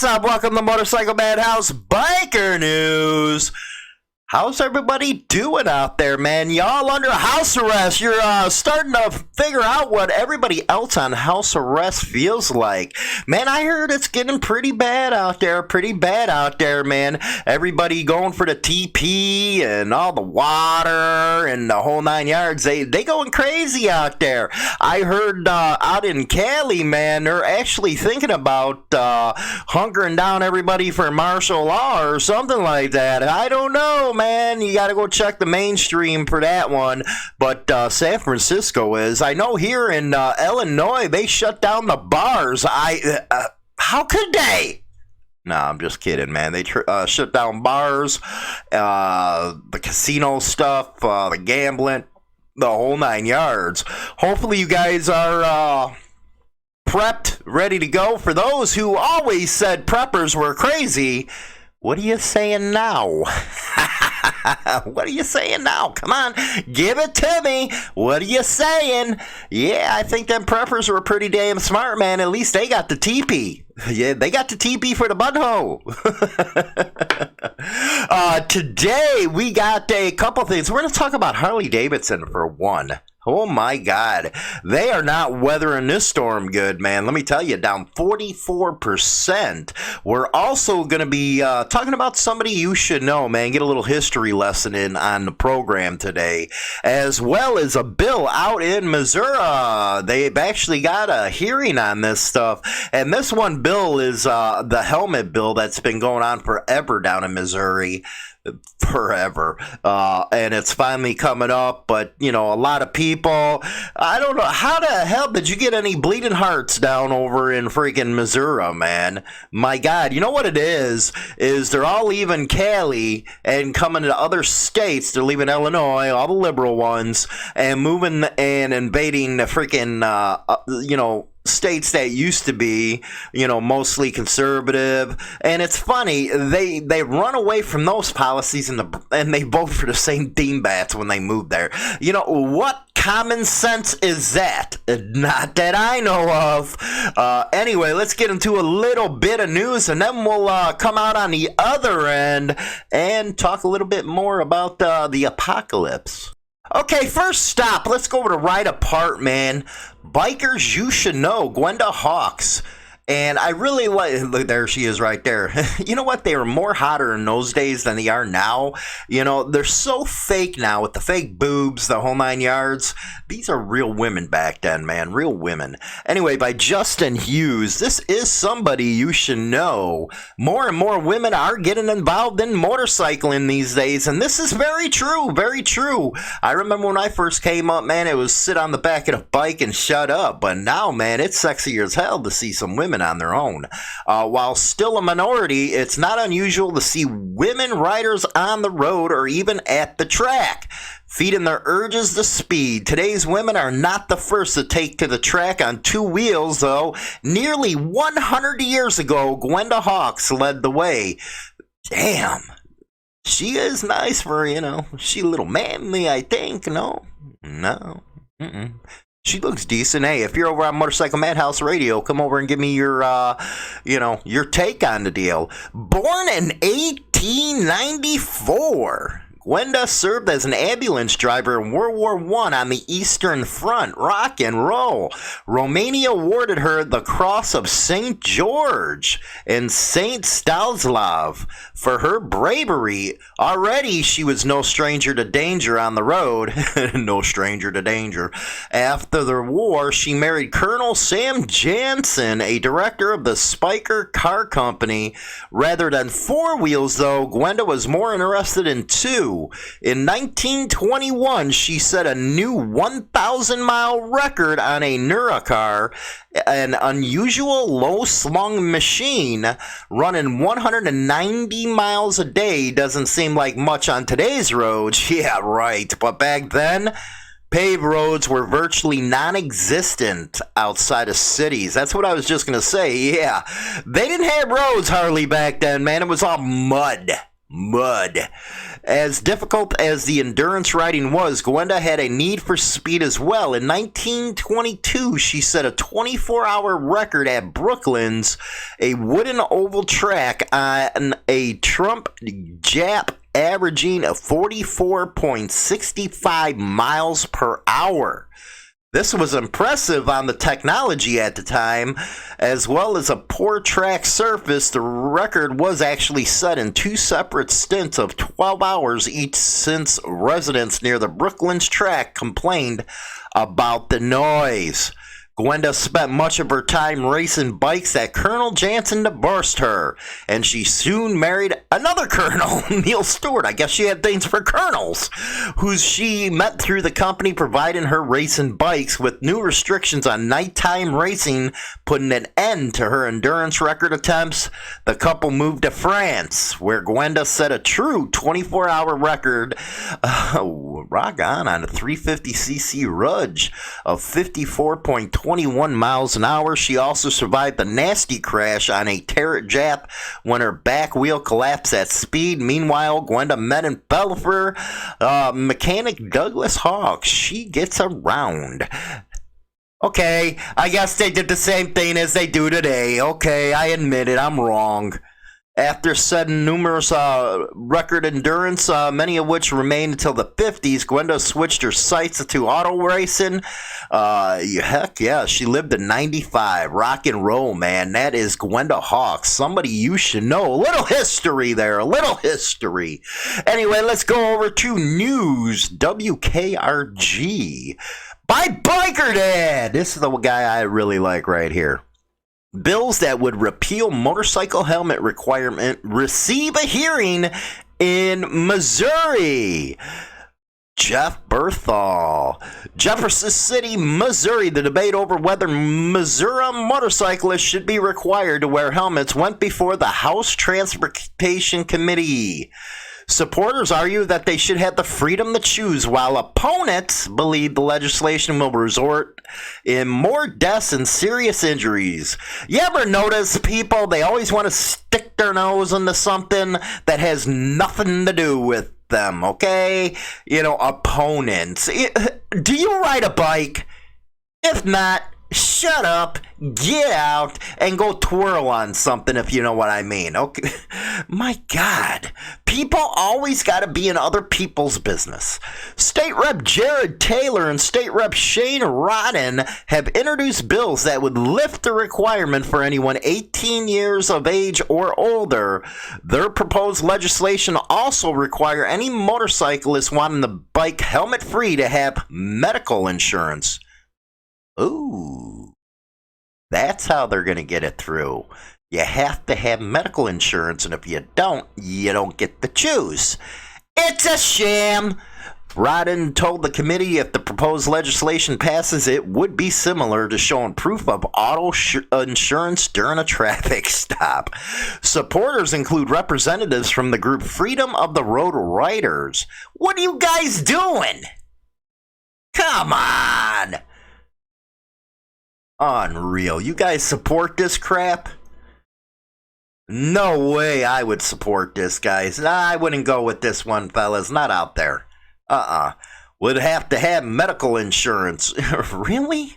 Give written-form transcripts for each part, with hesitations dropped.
What's up? Welcome to Motorcycle Madhouse Biker News. How's everybody doing out there, man? Y'all under house arrest. You're starting to figure out what everybody else on house arrest feels like. Man, I heard it's getting pretty bad out there, man. Everybody going for the TP and all the water and the whole 9 yards. They going crazy out there. I heard out in Cali, man, they're actually thinking about hunkering down everybody for martial law or something like that. I don't know, man. You got to go check the mainstream for that one. But San Francisco is. I know here in Illinois, they shut down the bars. How could they? No, I'm just kidding, man. They shut down bars, the casino stuff, the gambling, the whole 9 yards. Hopefully you guys are prepped, ready to go. For those who always said preppers were crazy, what are you saying now? What are you saying now? Come on, give it to me. What are you saying? Yeah, I think them preppers were pretty damn smart, man. At least they got the teepee. Yeah, they got the teepee for the butthole. Today, we got a couple things. We're going to talk about Harley Davidson for one. Oh my God, they are not weathering this storm good, man. Let me tell you, down 44%. We're also going to be talking about somebody you should know, man. Get a little history lesson in on the program today, as well as a bill out in Missouri. They've actually got a hearing on this stuff, and this one bill is the helmet bill that's been going on forever down in Missouri. Forever, and it's finally coming up. But you know, a lot of people, I don't know, how the hell did you get any bleeding hearts down over in freaking Missouri, man? My God, you know what it is they're all leaving Cali and coming to other states. They're leaving Illinois, all the liberal ones, and moving and invading the freaking states that used to be, mostly conservative. And it's funny, they run away from those policies and they vote for the same dingbats when they move there. You know, what common sense is that? Not that I know of. Anyway, let's get into a little bit of news, and then we'll come out on the other end and talk a little bit more about the apocalypse. Okay, first stop. Let's go over to Right Apart, man. Bikers you should know, Gwenda Hawks. And I really like, look, there she is right there. You know what? They were more hotter in those days than they are now. You know, they're so fake now with the fake boobs, the whole 9 yards. These are real women back then, man. Real women. Anyway, by Justin Hughes. This is somebody you should know. More and more women are getting involved in motorcycling these days. And this is very true. Very true. I remember when I first came up, man, it was sit on the back of a bike and shut up. But now, man, it's sexy as hell to see some women on their own. While still a minority, it's not unusual to see women riders on the road or even at the track, feeding their urges to speed. Today's women are not the first to take to the track on two wheels, though. Nearly 100 years ago, Gwenda Hawks led the way. Damn. She is nice for, she a little manly, I think. No. Mm-mm. She looks decent. Hey, if you're over on Motorcycle Madhouse Radio, come over and give me your, your take on the deal. Born in 1894, Gwenda served as an ambulance driver in World War I on the Eastern Front. Rock and roll. Romania awarded her the Cross of St. George and St. Stanislav for her bravery. Already, she was no stranger to danger on the road. No stranger to danger. After the war, she married Colonel Sam Jansen, a director of the Spiker Car Company. Rather than four wheels, though, Gwenda was more interested in two. In 1921, she set a new 1,000-mile record on a Nura-car, an unusual low-slung machine running 190 miles a day. Doesn't seem like much on today's roads. Yeah, right. But back then, paved roads were virtually non-existent outside of cities. That's what I was just going to say. Yeah, they didn't have roads hardly back then, man. It was all mud. mud. As difficult as the endurance riding was, Gwenda had a need for speed as well. In 1922, she set a 24-hour record at Brooklands, a wooden oval track on a Trump Jap averaging 44.65 miles per hour. This was impressive on the technology at the time, as well as a poor track surface. The record was actually set in two separate stints of 12 hours each, since residents near the Brooklands track complained about the noise. Gwenda spent much of her time racing bikes that Colonel Jansen divorced her, and she soon married another colonel, Neil Stewart. I guess she had things for colonels, who she met through the company providing her racing bikes. With new restrictions on nighttime racing putting an end to her endurance record attempts, the couple moved to France, where Gwenda set a true 24-hour record, rock on a 350cc Rudge of 54.21 miles an hour. She also survived a nasty crash on a Tarot Jap when her back wheel collapsed at speed. Meanwhile, Gwenda met and fell for mechanic Douglas Hawks. She gets around. Okay, I guess they did the same thing as they do today. Okay, I admit it, I'm wrong. After setting numerous record endurance, many of which remained until the 50s, Gwenda switched her sights to auto racing. Heck yeah, she lived to 95. Rock and roll, man. That is Gwenda Hawks. Somebody you should know. A little history there. A little history. Anyway, let's go over to news. WKRG. By Biker Dad. This is the guy I really like right here. Bills that would repeal motorcycle helmet requirement receive a hearing in Missouri. Jeff Berthal. Jefferson City, Missouri. The debate over whether Missouri motorcyclists should be required to wear helmets went before the House Transportation Committee. Supporters argue that they should have the freedom to choose, while opponents believe the legislation will result in more deaths and serious injuries. You ever notice people, they always want to stick their nose into something that has nothing to do with them, okay? You know, opponents. Do you ride a bike? If not, shut up, get out, and go twirl on something, if you know what I mean. Okay, my God, people always got to be in other people's business. State Rep Jared Taylor and State Rep Shane Rodden have introduced bills that would lift the requirement for anyone 18 years of age or older. Their proposed legislation also require any motorcyclist wanting the bike helmet-free to have medical insurance. Ooh, that's how they're going to get it through. You have to have medical insurance, and if you don't get to choose. It's a sham. Rodden told the committee if the proposed legislation passes, it would be similar to showing proof of auto insurance during a traffic stop. Supporters include representatives from the group Freedom of the Road Riders. What are you guys doing? Come on. Unreal. You guys support this crap? No way I would support this, guys. I wouldn't go with this one, fellas. Not out there. Would have to have medical insurance. Really?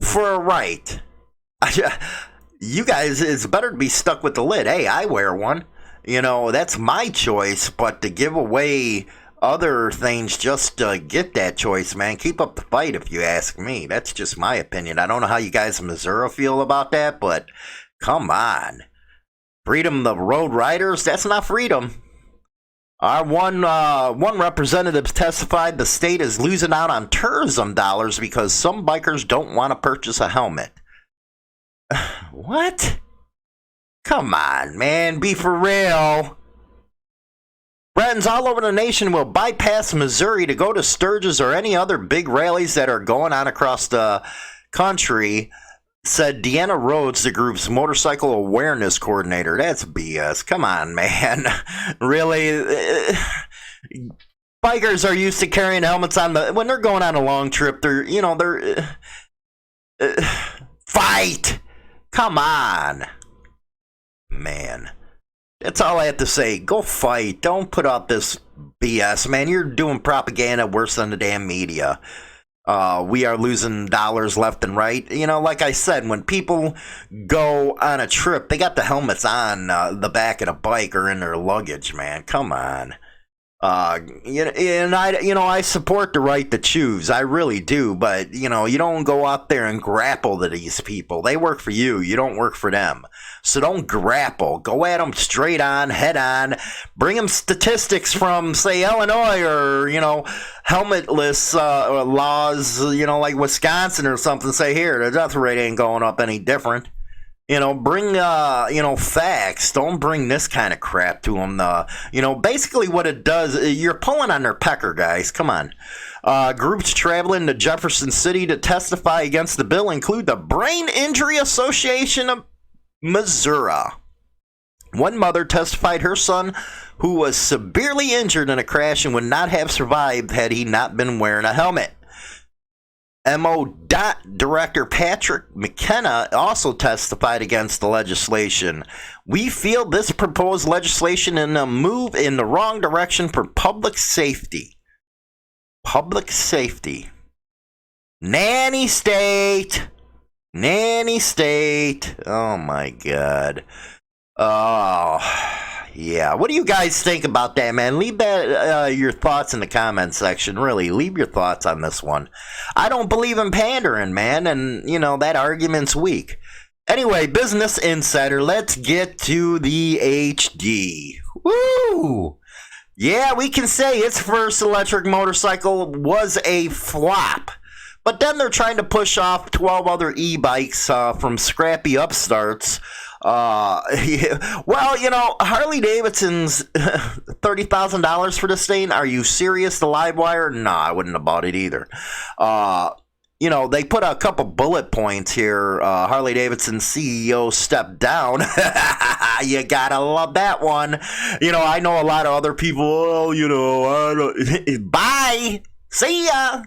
For a right. You guys, it's better to be stuck with the lid. Hey, I wear one. You know, that's my choice, but to give away other things just to get that choice, man, keep up the fight if you ask me. That's just my opinion. I don't know how you guys in Missouri feel about that, but come on. Freedom of the Road Riders, that's not freedom. Our one representative testified the state is losing out on tourism dollars because some bikers don't want to purchase a helmet. What? Come on, man, be for real. Friends all over the nation will bypass Missouri to go to Sturgis or any other big rallies that are going on across the country, said Deanna Rhodes, the group's motorcycle awareness coordinator. That's BS. Come on, man. Really? Bikers are used to carrying helmets on when they're going on a long trip. They're fight. Come on, man. That's all I have to say. Go fight. Don't put out this BS, man. You're doing propaganda worse than the damn media. We are losing dollars left and right. You know, like I said, when people go on a trip, they got the helmets on the back of the bike or in their luggage, man. Come on. I support the right to choose. I really do. But, you don't go out there and grapple to these people. They work for you. You don't work for them. So don't grapple. Go at them straight on, head on. Bring them statistics from, say, Illinois or, helmetless laws, like Wisconsin or something. Say, here, the death rate ain't going up any different. Bring, facts. Don't bring this kind of crap to them. Basically what it does, you're pulling on their pecker, guys. Come on. Groups traveling to Jefferson City to testify against the bill include the Brain Injury Association of Missouri. One mother testified her son, who was severely injured in a crash and would not have survived had he not been wearing a helmet. MO.Dot Director Patrick McKenna also testified against the legislation. We feel this proposed legislation is a move in the wrong direction for public safety. Public safety. Nanny state. Nanny state. Oh my God. Oh, yeah. What do you guys think about that, man? Leave that your thoughts in the comment section. Really, leave your thoughts on this one. I don't believe in pandering, man, and that argument's weak. Anyway, Business Insider, let's get to the HD. Woo! Yeah, we can say its first electric motorcycle was a flop. But then they're trying to push off 12 other e-bikes from scrappy upstarts. Harley Davidson's $30,000 for this thing. Are you serious? The live wire? Nah, I wouldn't have bought it either. They put a couple bullet points here. Harley Davidson CEO stepped down. You gotta love that one. I know a lot of other people. Bye. See ya.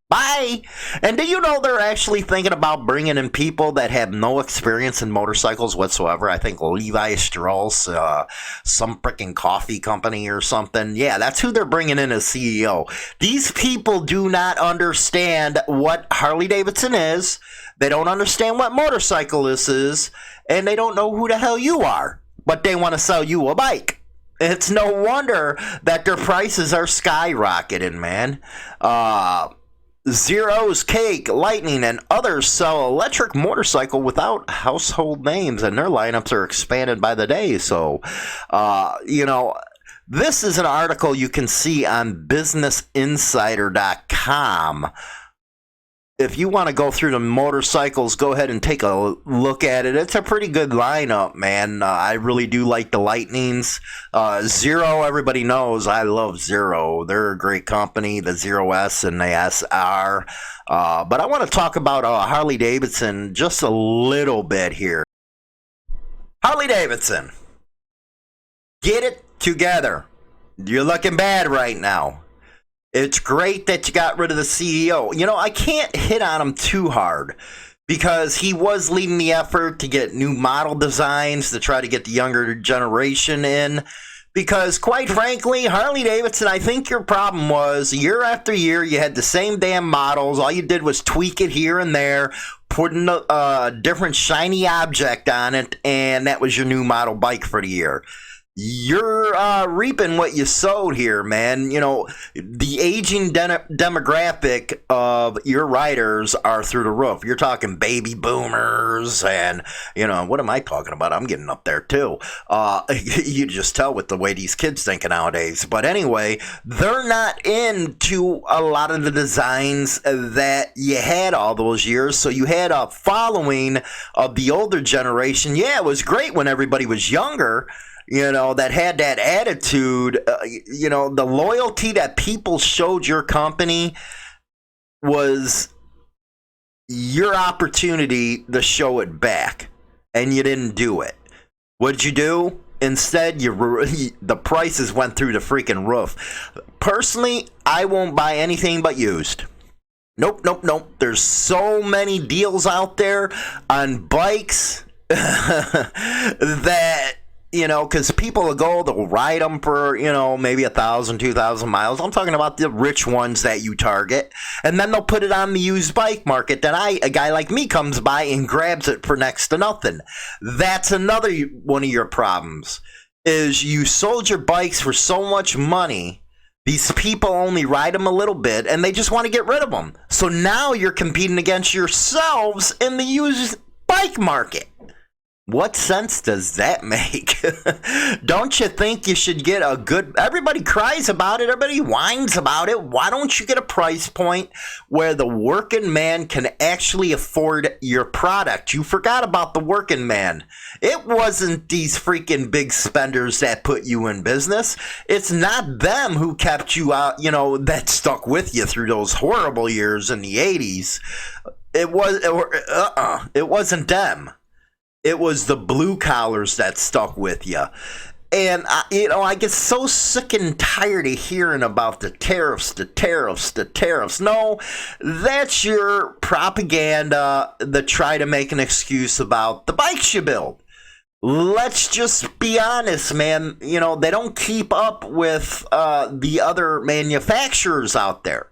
Bye. And do you know they're actually thinking about bringing in people that have no experience in motorcycles whatsoever? I think Levi Strauss, some freaking coffee company or something. Yeah, that's who they're bringing in as CEO. These people do not understand what Harley Davidson is. They don't understand what motorcycle this is. And they don't know who the hell you are. But they want to sell you a bike. It's no wonder that their prices are skyrocketing, man. Zero's Cake, Lightning, and others sell electric motorcycle without household names, and their lineups are expanded by the day. So, this is an article you can see on businessinsider.com. If you want to go through the motorcycles, go ahead and take a look at it. It's a pretty good lineup, man. I really do like the Lightnings. Zero, everybody knows I love Zero. They're a great company, the Zero S and the SR. But I want to talk about Harley Davidson just a little bit here. Harley Davidson, get it together. You're looking bad right now. It's great that you got rid of the CEO. I can't hit on him too hard because he was leading the effort to get new model designs to try to get the younger generation in. Because, quite frankly, Harley Davidson, I think your problem was year after year, you had the same damn models. All you did was tweak it here and there, putting a different shiny object on it, and that was your new model bike for the year. You're reaping what you sowed here, man. The aging demographic of your riders are through the roof. You're talking baby boomers and, what am I talking about? I'm getting up there too. You just tell with the way these kids think nowadays. But anyway, they're not into a lot of the designs that you had all those years. So you had a following of the older generation. Yeah, it was great when everybody was younger. That had that attitude, the loyalty that people showed your company was your opportunity to show it back, and you didn't do it. What'd you do? Instead, the prices went through the freaking roof. Personally, I won't buy anything but used. Nope. There's so many deals out there on bikes that because people will go, they'll ride them for, maybe 1,000, 2,000 miles. I'm talking about the rich ones that you target. And then they'll put it on the used bike market. Then a guy like me comes by and grabs it for next to nothing. That's another one of your problems, is you sold your bikes for so much money. These people only ride them a little bit, and they just want to get rid of them. So now you're competing against yourselves in the used bike market. What sense does that make? Don't you think you should get a good... Everybody cries about it. Everybody whines about it. Why don't you get a price point where the working man can actually afford your product? You forgot about the working man. It wasn't these freaking big spenders that put you in business. It's not them who kept you out, that stuck with you through those horrible years in the 80s. It wasn't them. It was the blue collars that stuck with you. And, I get so sick and tired of hearing about the tariffs. No, that's your propaganda that try to make an excuse about the bikes you build. Let's just be honest, man. They don't keep up with the other manufacturers out there.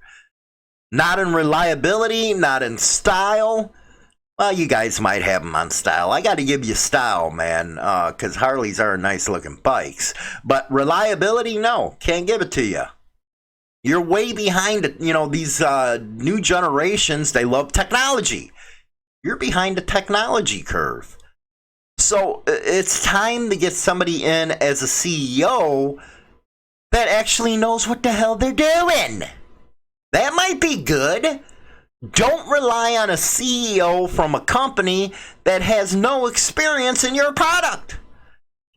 Not in reliability, not in style. Well, you guys might have them on style. I got to give you style, man, because Harleys are nice-looking bikes. But reliability, no, can't give it to you. You're way behind it. These new generations, they love technology. You're behind the technology curve. So it's time to get somebody in as a CEO that actually knows what the hell they're doing. That might be good. Don't rely on a CEO from a company that has no experience in your product.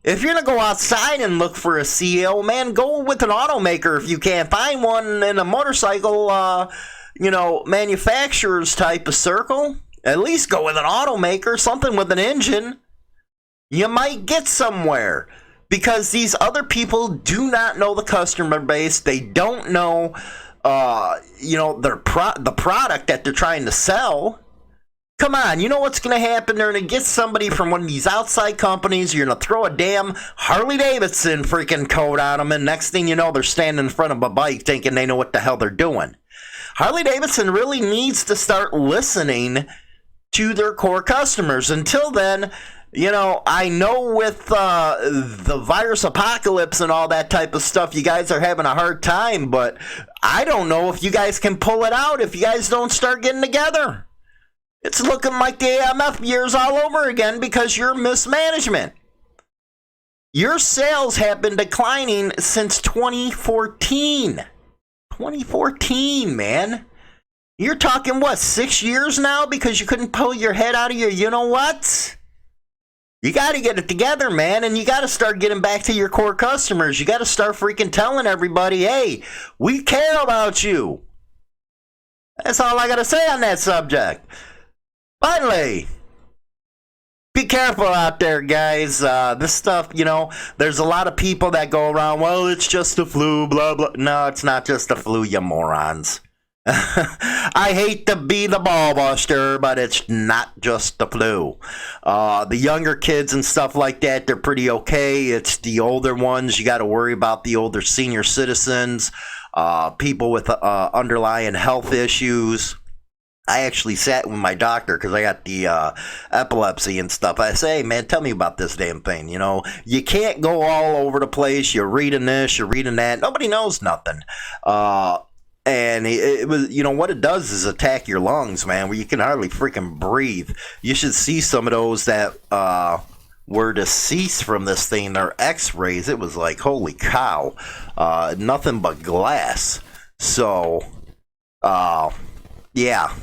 If you're going to go outside and look for a CEO, man, go with an automaker if you can't find one in a motorcycle, manufacturer's type of circle. At least go with an automaker, something with an engine. You might get somewhere, because these other people do not know the customer base. They don't know the product that they're trying to sell. Come on, you know what's going to happen? They're going to get somebody from one of these outside companies. You're going to throw a damn Harley Davidson freaking coat on them, and next thing you know, they're standing in front of a bike thinking they know what the hell they're doing. Harley Davidson really needs to start listening to their core customers. Until then, I know with the virus apocalypse and all that type of stuff, you guys are having a hard time, but I don't know if you guys can pull it out if you guys don't start getting together. It's looking like the AMF years all over again because you're mismanagement. Your sales have been declining since 2014. 2014, man. You're talking, 6 years now because you couldn't pull your head out of your you-know-what? You got to get it together, man, and you got to start getting back to your core customers. You got to start freaking telling everybody, hey, we care about you. That's all I got to say on that subject. Finally, be careful out there, guys. This stuff, there's a lot of people that go around, well, it's just the flu, blah, blah. No, it's not just the flu, you morons. I hate to be the ball buster, but it's not just the flu. The younger kids and stuff like that, they're pretty okay. It's the older ones. You got to worry about the older senior citizens, people with underlying health issues. I actually sat with my doctor because I got the epilepsy and stuff. I say, hey, man, tell me about this damn thing. You can't go all over the place. You're reading this, you're reading that. Nobody knows nothing. And it was, what it does is attack your lungs, man, where you can hardly freaking breathe. You should see some of those that were deceased from this thing. Their x-rays, it was like, holy cow, nothing but glass. So, yeah.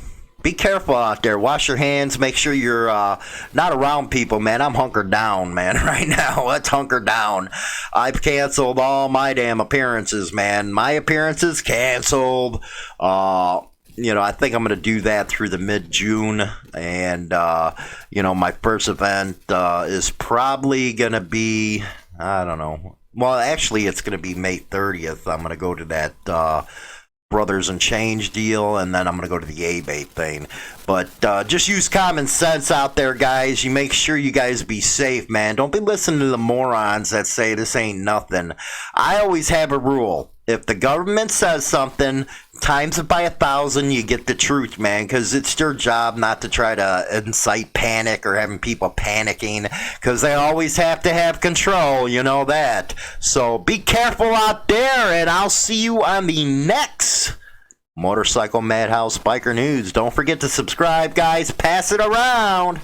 Be careful out there. Wash your hands. Make sure you're not around people, man. I'm hunkered down, man, right now. Let's hunker down. I've canceled all my damn appearances, man. My appearances canceled. I think I'm going to do that through the mid-June. And, my first event is probably going to be, I don't know. Well, actually, it's going to be May 30th. I'm going to go to that Brothers and Change deal, and then I'm going to go to the A-bait thing. But just use common sense out there, guys. You make sure you guys be safe, man. Don't be listening to the morons that say this ain't nothing. I always have a rule. If the government says something, times it by 1,000, you get the truth, man, because it's their job not to try to incite panic or having people panicking, because they always have to have control, you know that. So be careful out there, and I'll see you on the next Motorcycle Madhouse Biker News. Don't forget to subscribe, guys. Pass it around.